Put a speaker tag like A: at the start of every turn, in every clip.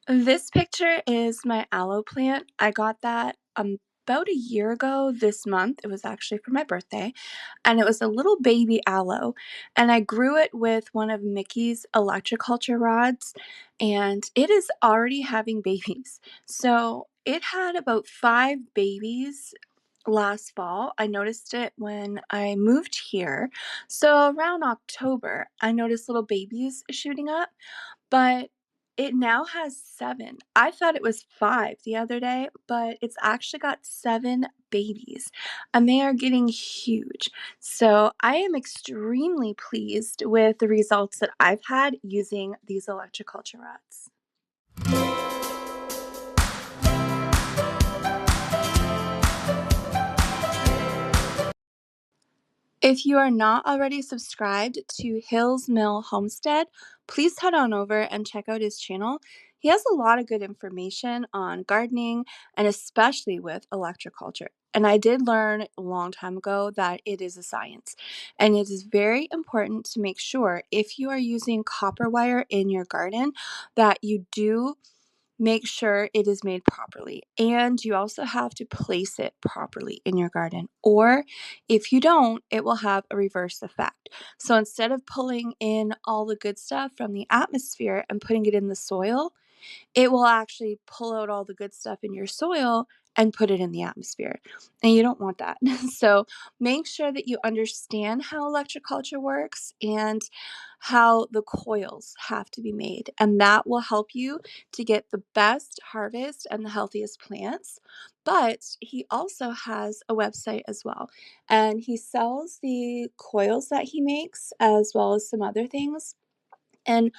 A: This picture is my aloe plant. I got that about a year ago this month. It was actually for my birthday, and it was a little baby aloe, and I grew it with one of Mickey's Electroculture rods, and it is already having babies. So it had about 5 babies last fall. I noticed it when I moved here. So around October, I noticed little babies shooting up, but it now has 7. I thought it was 5 the other day, but it's actually got 7 babies, and they are getting huge. So I am extremely pleased with the results that I've had using these electroculture rods. If you are not already subscribed to Hill's Mill Homestead, please head on over and check out his channel. He has a lot of good information on gardening and especially with electroculture. And I did learn a long time ago that it is a science. And it is very important to make sure if you are using copper wire in your garden that you do make sure it is made properly. And you also have to place it properly in your garden. Or if you don't, it will have a reverse effect. So instead of pulling in all the good stuff from the atmosphere and putting it in the soil, it will actually pull out all the good stuff in your soil and put it in the atmosphere. And you don't want that. So make sure that you understand how electroculture works and how the coils have to be made. And that will help you to get the best harvest and the healthiest plants. But he also has a website as well. And he sells the coils that he makes as well as some other things. And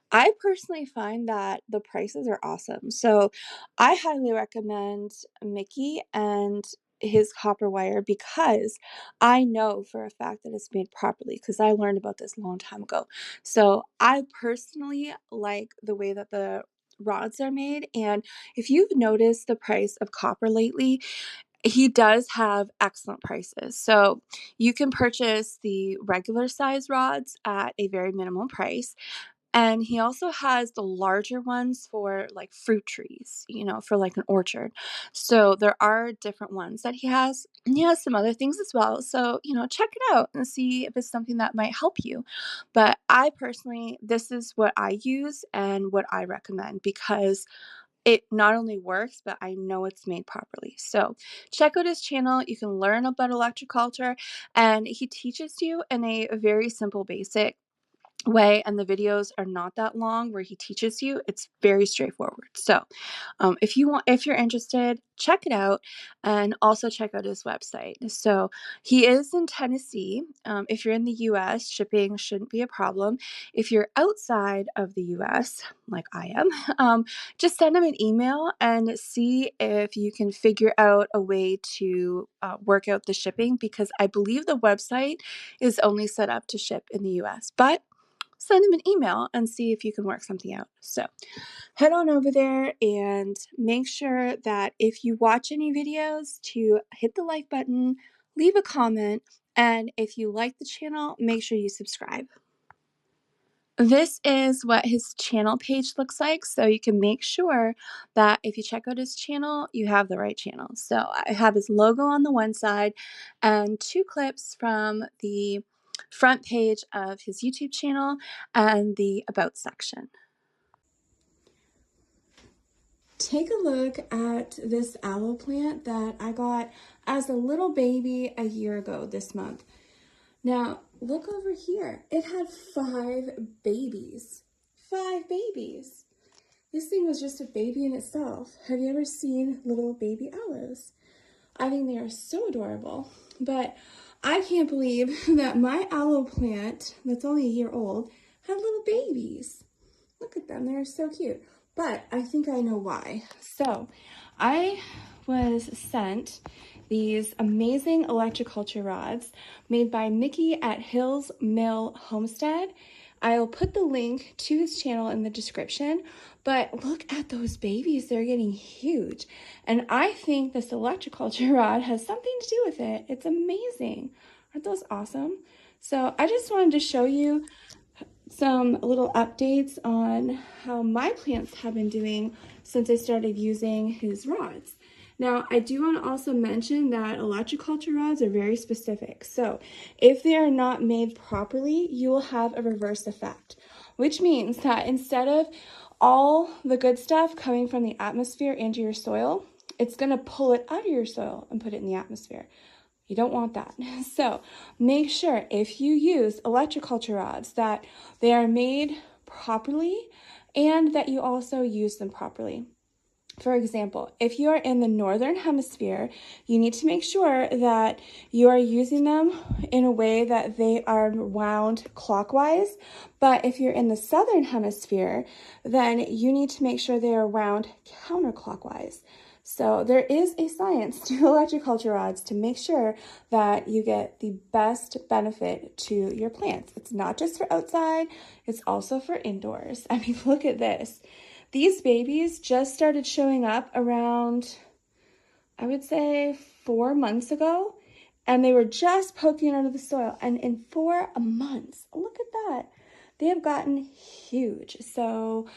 A: I personally find that the prices are awesome. So I highly recommend Mickey and his copper wire because I know for a fact that it's made properly because I learned about this a long time ago. So I personally like the way that the rods are made. And if you've noticed the price of copper lately, he does have excellent prices. So you can purchase the regular size rods at a very minimal price. And he also has the larger ones for like fruit trees, for like an orchard. So there are different ones that he has. And he has some other things as well. So, check it out and see if it's something that might help you. But I personally, this is what I use and what I recommend because it not only works, but I know it's made properly. So check out his channel. You can learn about electroculture, and he teaches you in a very simple, basic way, and the videos are not that long where he teaches you. It's very straightforward. So if you're interested, check it out, and also check out his website. So he is in Tennessee. If you're in the US, shipping shouldn't be a problem. If you're outside of the US, like I am, just send him an email and see if you can figure out a way to work out the shipping, because I believe the website is only set up to ship in the US, but send him an email and see if you can work something out. So head on over there and make sure that if you watch any videos to hit the like button, leave a comment, and if you like the channel, make sure you subscribe. This is what his channel page looks like, so you can make sure that if you check out his channel, you have the right channel. So I have his logo on the one side and 2 clips from the front page of his YouTube channel and the About section. Take a look at this aloe plant that I got as a little baby a year ago this month. Now, look over here. It had 5 babies. 5 babies. This thing was just a baby in itself. Have you ever seen little baby aloes? I think they are so adorable. But I can't believe that my aloe plant, that's only a year old, had little babies. Look at them. They're so cute. But I think I know why. So I was sent these amazing electroculture rods made by Mickey at Hill's Mill Homestead. I'll put the link to his channel in the description, but look at those babies. They're getting huge. And I think this Electroculture rod has something to do with it. It's amazing. Aren't those awesome? So I just wanted to show you some little updates on how my plants have been doing since I started using his rods. Now, I do want to also mention that Electroculture rods are very specific. So if they are not made properly, you will have a reverse effect, which means that instead of all the good stuff coming from the atmosphere into your soil, it's going to pull it out of your soil and put it in the atmosphere. You don't want that. So make sure if you use Electroculture rods that they are made properly and that you also use them properly. For example, if you are in the northern hemisphere, you need to make sure that you are using them in a way that they are wound clockwise. But if you're in the southern hemisphere, then you need to make sure they are wound counterclockwise. So there is a science to Electroculture rods to make sure that you get the best benefit to your plants. It's not just for outside, it's also for indoors. I mean, look at this. These babies just started showing up around, I would say, 4 months ago, and they were just poking out of the soil. And in 4 months, look at that, they have gotten huge. So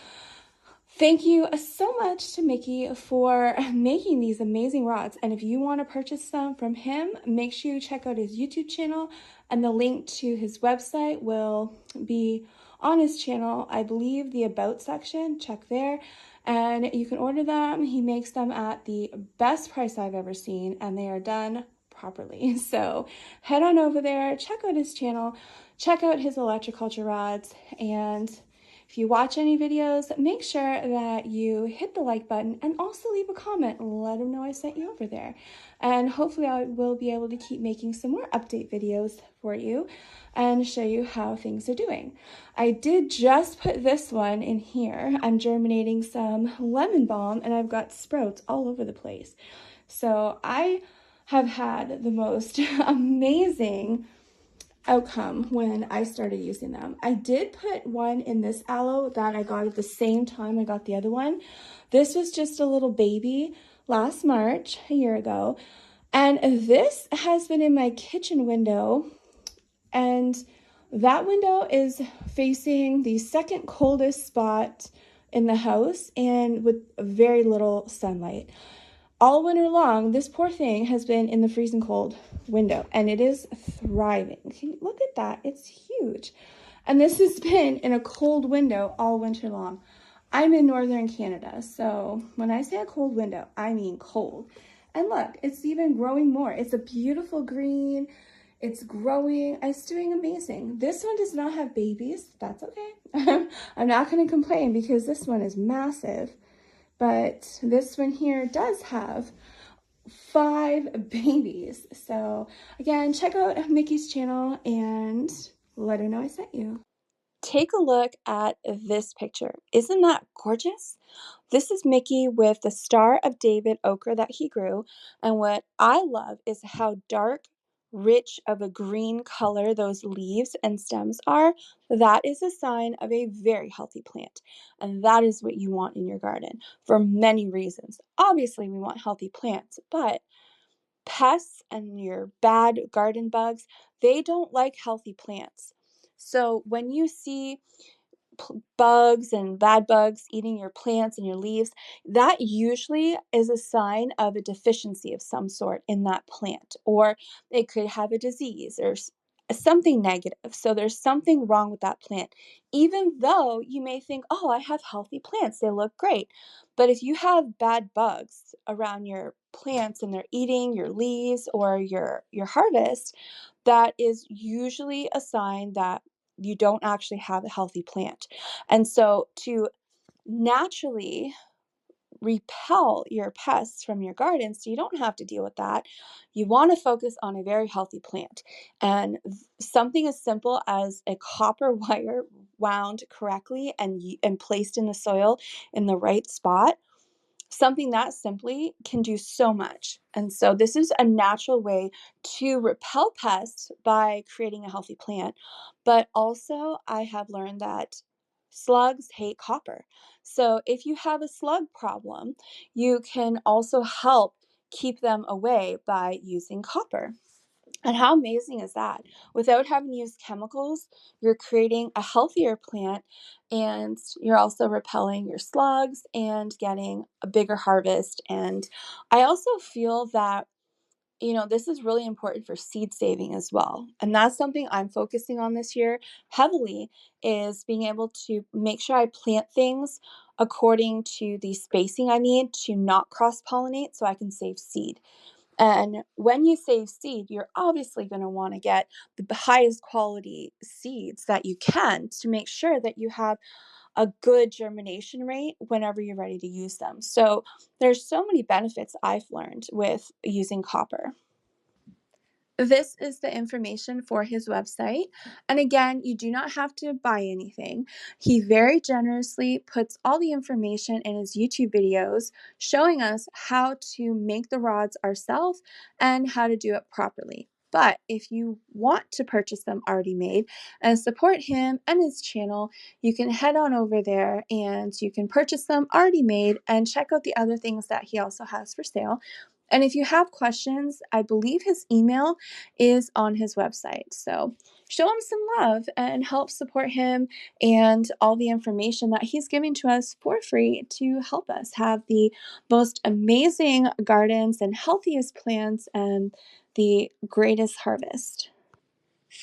A: thank you so much to Mickey for making these amazing rods. And if you want to purchase them from him, make sure you check out his YouTube channel, and the link to his website will be on his channel. I believe the About section, check there, and you can order them. He makes them at the best price I've ever seen, and they are done properly. So head on over there, check out his channel, check out his Electroculture rods, and if you watch any videos, make sure that you hit the like button and also leave a comment. Let him know I sent you over there. And hopefully I will be able to keep making some more update videos for you and show you how things are doing. I did just put this one in here. I'm germinating some lemon balm, and I've got sprouts all over the place. So I have had the most amazing outcome when I started using them. I did put one in this aloe that I got at the same time I got the other one. This was just a little baby last March, a year ago, and this has been in my kitchen window, and that window is facing the second coldest spot in the house and with very little sunlight. All winter long, this poor thing has been in the freezing cold window, and it is thriving. Can you look at that? It's huge. And this has been in a cold window all winter long. I'm in northern Canada, so when I say a cold window, I mean cold. And look, it's even growing more. It's a beautiful green. It's growing. It's doing amazing. This one does not have babies. That's okay. I'm not going to complain because this one is massive. But this one here does have 5 babies. So again, check out Mickey's channel and let her know I sent you. Take a look at this picture. Isn't that gorgeous? This is Mickey with the Star of David okra that he grew. And what I love is how dark, rich of a green color those leaves and stems are. That is a sign of a very healthy plant. And that is what you want in your garden for many reasons. Obviously, we want healthy plants, but pests and your bad garden bugs, they don't like healthy plants. So when you see bugs and bad bugs eating your plants and your leaves, that usually is a sign of a deficiency of some sort in that plant, or it could have a disease or something negative. So there's something wrong with that plant, even though you may think, oh, I have healthy plants, they look great. But if you have bad bugs around your plants and they're eating your leaves or your harvest, that is usually a sign that you don't actually have a healthy plant. And so to naturally repel your pests from your garden so you don't have to deal with that, you want to focus on a very healthy plant. And something as simple as a copper wire wound correctly and placed in the soil in the right spot Something that simply can do so much. And so this is a natural way to repel pests by creating a healthy plant. But also, I have learned that slugs hate copper. So if you have a slug problem, you can also help keep them away by using copper. And how amazing is that? Without having to use chemicals, you're creating a healthier plant and you're also repelling your slugs and getting a bigger harvest. And I also feel that, this is really important for seed saving as well. And that's something I'm focusing on this year heavily is being able to make sure I plant things according to the spacing I need to not cross pollinate so I can save seed. And when you save seed, you're obviously going to want to get the highest quality seeds that you can to make sure that you have a good germination rate whenever you're ready to use them. So there's so many benefits I've learned with using copper. This is the information for his website. And again, you do not have to buy anything. He very generously puts all the information in his YouTube videos showing us how to make the rods ourselves and how to do it properly. But if you want to purchase them already made and support him and his channel, you can head on over there and you can purchase them already made and check out the other things that he also has for sale. And if you have questions, I believe his email is on his website. So show him some love and help support him and all the information that he's giving to us for free to help us have the most amazing gardens and healthiest plants and the greatest harvest.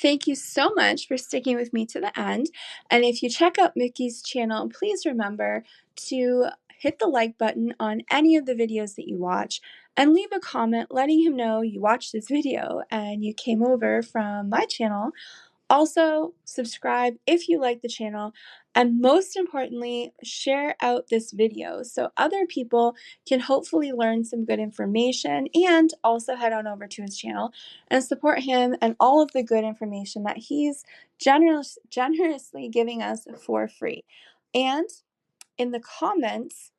A: Thank you so much for sticking with me to the end. And if you check out Mickey's channel, please remember to hit the like button on any of the videos that you watch and leave a comment letting him know you watched this video and you came over from my channel. Also, subscribe if you like the channel, and most importantly, share out this video so other people can hopefully learn some good information and also head on over to his channel and support him and all of the good information that he's generously giving us for free. And in the comments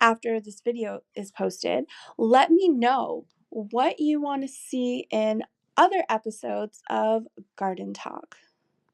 A: after this video is posted, let me know what you want to see in other episodes of Garden Talk.